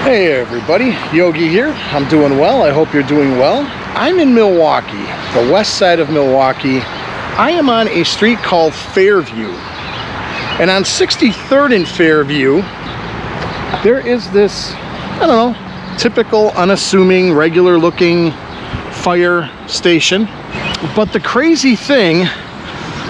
Hey everybody, Yogi here. I'm doing well. I hope you're doing well. I'm in Milwaukee, the west side of Milwaukee. I am on a street called Fairview. And on 63rd and Fairview, there is this, I don't know, typical, unassuming, regular looking fire station. But the crazy thing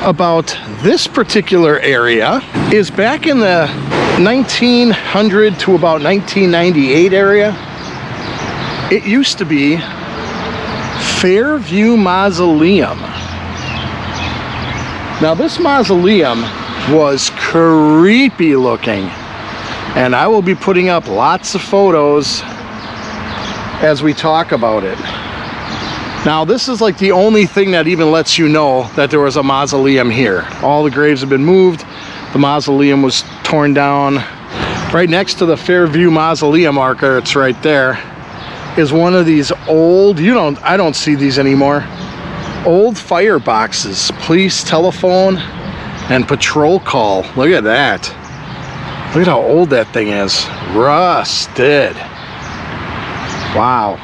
about this particular area is back in the 1900 to about 1998 area, it used to be Fairview Mausoleum. Now this mausoleum was creepy looking, and I will be putting up lots of photos as we talk about it. Now this is like the only thing that even lets you know that there was a mausoleum here. All the graves have been moved. The mausoleum was torn down. Right next to the Fairview Mausoleum marker, it's right there, is one of these old, I don't see these anymore, old fire boxes. Police, telephone, and patrol call. Look at that. Look at how old that thing is. Rusted. Wow.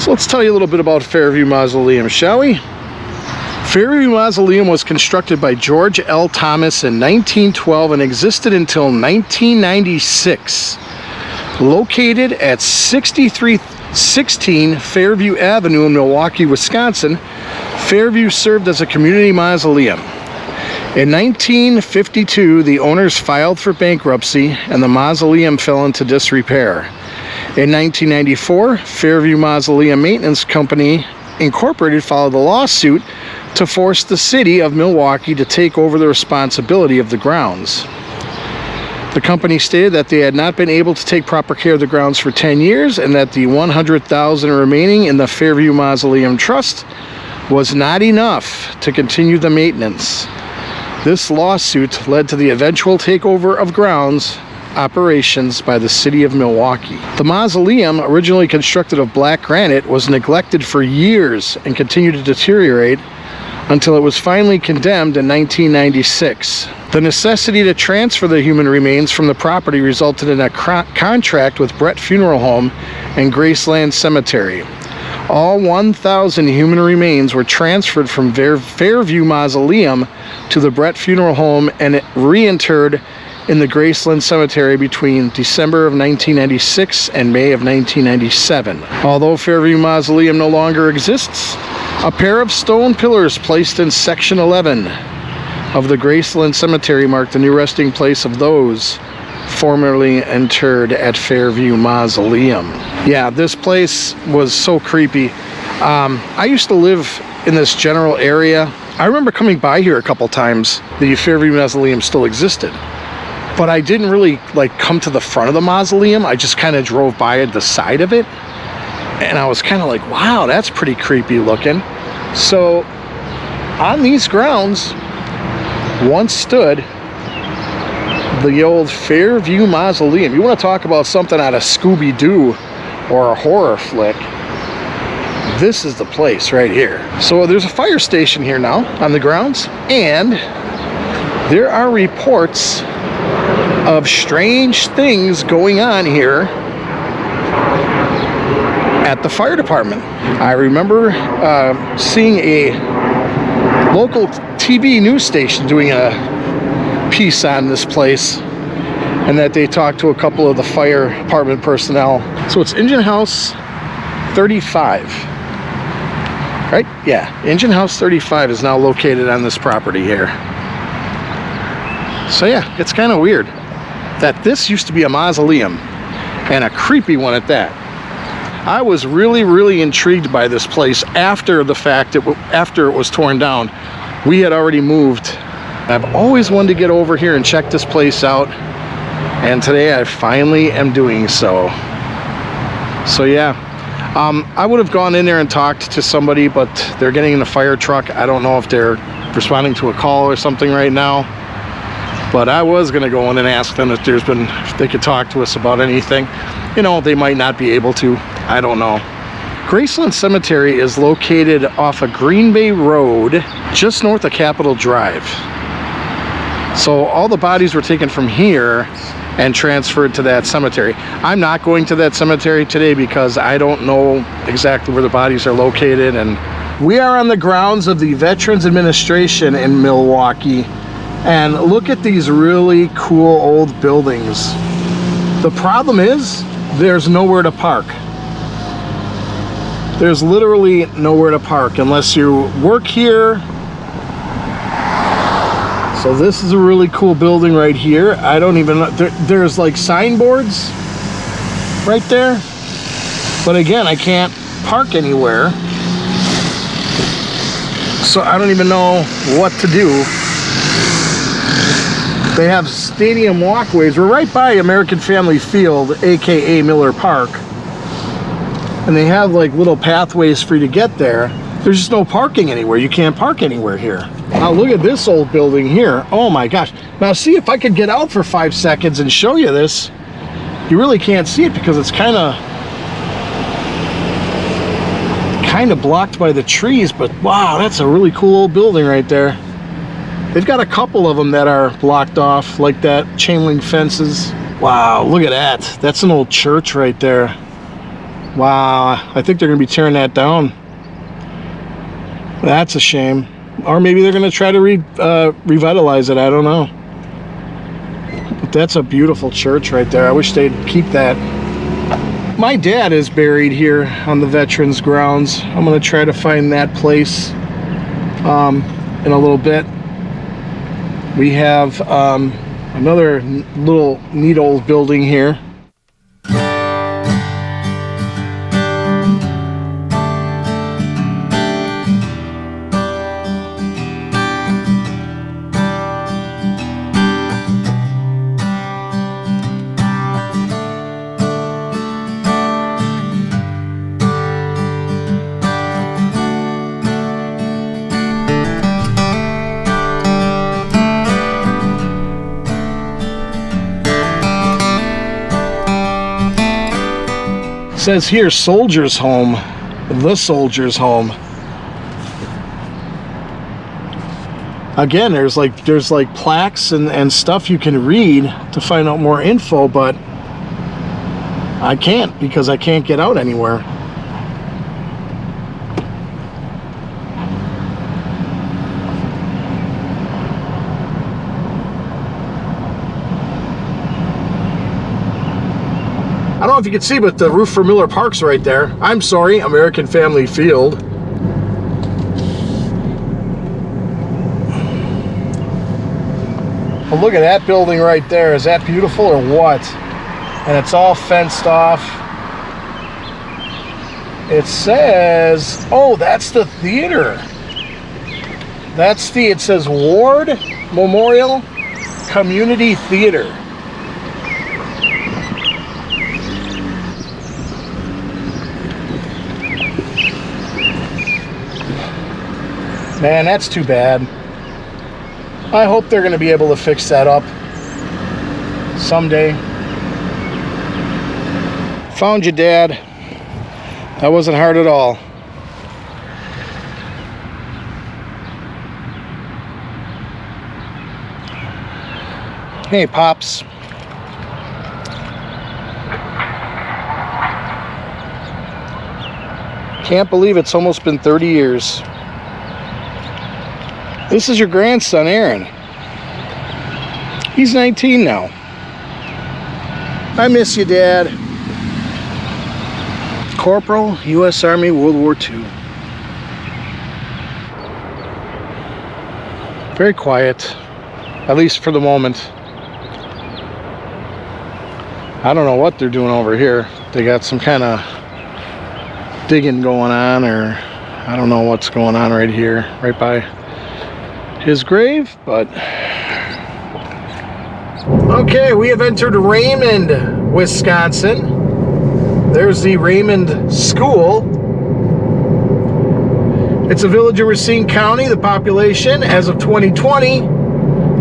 So let's tell you a little bit about Fairview Mausoleum, shall we? Fairview Mausoleum was constructed by George L. Thomas in 1912 and existed until 1996. Located at 6316 Fairview Avenue in Milwaukee, Wisconsin, Fairview served as a community mausoleum. In 1952, the owners filed for bankruptcy and the mausoleum fell into disrepair. In 1994, Fairview Mausoleum Maintenance Company Incorporated filed a lawsuit to force the city of Milwaukee to take over the responsibility of the grounds. The company stated that they had not been able to take proper care of the grounds for 10 years and that the $100,000 remaining in the Fairview Mausoleum Trust was not enough to continue the maintenance. This lawsuit led to the eventual takeover of grounds operations by the city of Milwaukee. The mausoleum, originally constructed of black granite, was neglected for years and continued to deteriorate until it was finally condemned in 1996. The necessity to transfer the human remains from the property resulted in a contract with Brett Funeral Home and Graceland Cemetery. All 1,000 human remains were transferred from Fairview Mausoleum to the Brett Funeral Home and reinterred in the Graceland Cemetery between December of 1996 and May of 1997. Although Fairview Mausoleum no longer exists, a pair of stone pillars placed in Section 11 of the Graceland Cemetery mark the new resting place of those formerly interred at Fairview Mausoleum. Yeah, this place was so creepy. I used to live in this general area. I remember coming by here a couple times. The Fairview Mausoleum still existed, but I didn't really come to the front of the mausoleum. I just kind of drove by the side of it, and I was kind of like, wow, that's pretty creepy looking. So on these grounds once stood the old Fairview Mausoleum. You want to talk about something out of Scooby-Doo or a horror flick, this is the place right here. So there's a fire station here now on the grounds, and there are reports of strange things going on here at the fire department. I remember seeing a local TV news station doing a piece on this place, and that they talked to a couple of the fire department personnel. So it's Engine House 35, right? Yeah, Engine House 35 is now located on this property here. So yeah, it's kind of weird that this used to be a mausoleum, and a creepy one at that. I was really intrigued by this place after the fact, after it was torn down. We had already moved. I've always wanted to get over here and check this place out, and today I finally am doing so. So yeah, I would have gone in there and talked to somebody, but they're getting in a fire truck. I don't know if they're responding to a call or something right now, but I was gonna go in and ask them if they could talk to us about anything. They might not be able to, I don't know. Graceland Cemetery is located off of Green Bay Road, just north of Capitol Drive. So all the bodies were taken from here and transferred to that cemetery. I'm not going to that cemetery today because I don't know exactly where the bodies are located. And we are on the grounds of the Veterans Administration in Milwaukee. And look at these really cool old buildings. The problem is there's nowhere to park. There's literally nowhere to park unless you work here. So this is a really cool building right here. I don't even know, there's like signboards right there. But again, I can't park anywhere. So I don't even know what to do. They have stadium walkways. We're right by American Family Field, AKA Miller Park. And they have like little pathways for you to get there. There's just no parking anywhere. You can't park anywhere here. Now look at this old building here. Oh my gosh. Now see if I could get out for 5 seconds and show you this. You really can't see it because it's kind of blocked by the trees, but wow, that's a really cool old building right there. They've got a couple of them that are blocked off like that, chain link fences. Wow, look at that. That's an old church right there. Wow, I think they're gonna be tearing that down. That's a shame. Or maybe they're gonna try to revitalize it, I don't know. But that's a beautiful church right there. I wish they'd keep that. My dad is buried here on the Veterans grounds. I'm gonna try to find that place in a little bit. We have another little neat old building here. It says here, Soldiers Home, the Soldiers Home. Again, there's like plaques and stuff you can read to find out more info, but I can't because I can't get out anywhere. I don't know if you can see, but the roof for Miller Park's right there. I'm sorry, American Family Field. Well, look at that building right there. Is that beautiful or what? And it's all fenced off. It says, oh, that's the theater. It says Ward Memorial Community Theater. Man, that's too bad. I hope they're going to be able to fix that up someday. Found you, Dad. That wasn't hard at all. Hey, Pops. Can't believe it's almost been 30 years. This is your grandson, Aaron. He's 19 now. I miss you, Dad. Corporal, U.S. Army, World War II. Very quiet, at least for the moment. I don't know what they're doing over here. They got some kind of digging going on, or I don't know what's going on right here, right by his grave, but okay, we have entered Raymond, Wisconsin. There's the Raymond School. It's a village in Racine County. The population as of 2020,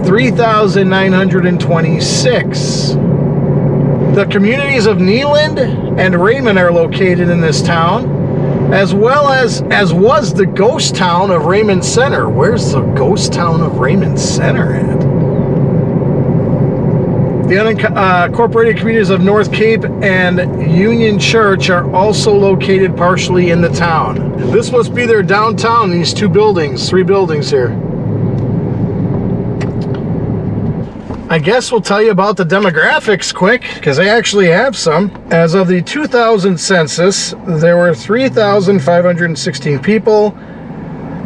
3,926. The communities of Neeland and Raymond are located in this town, as well as was the ghost town of Raymond Center. Where's the ghost town of Raymond Center at? The unincorporated communities of North Cape and Union Church are also located partially in the town. This must be their downtown, these three buildings here. I guess we'll tell you about the demographics quick, because I actually have some. As of the 2000 census, there were 3,516 people,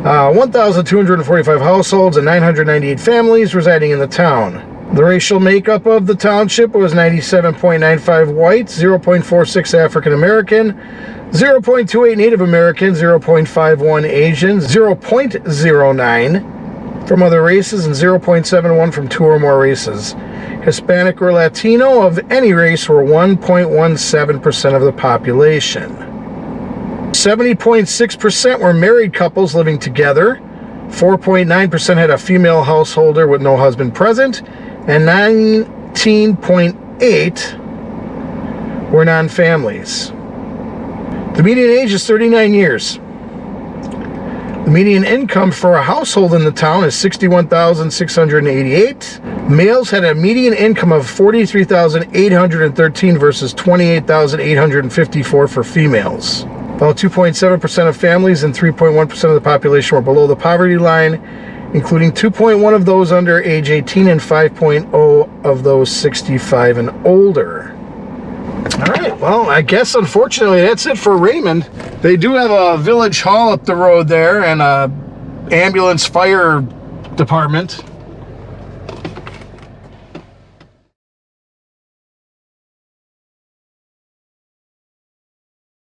1,245 households, and 998 families residing in the town. The racial makeup of the township was 97.95 white, 0.46 African American, 0.28 Native American, 0.51 Asian, 0.09 from other races, and 0.71 from 2 or more races. Hispanic or Latino of any race were 1.17% of the population. 70.6% were married couples living together. 4.9% had a female householder with no husband present, and 19.8% were non-families. The median age is 39 years. The median income for a household in the town is $61,688. Males had a median income of $43,813 versus $28,854 for females. About 2.7% of families and 3.1% of the population were below the poverty line, including 2.1% of those under age 18 and 5.0% of those 65 and older. All right, well, I guess unfortunately that's it for Raymond. They do have a village hall up the road there and a ambulance fire department.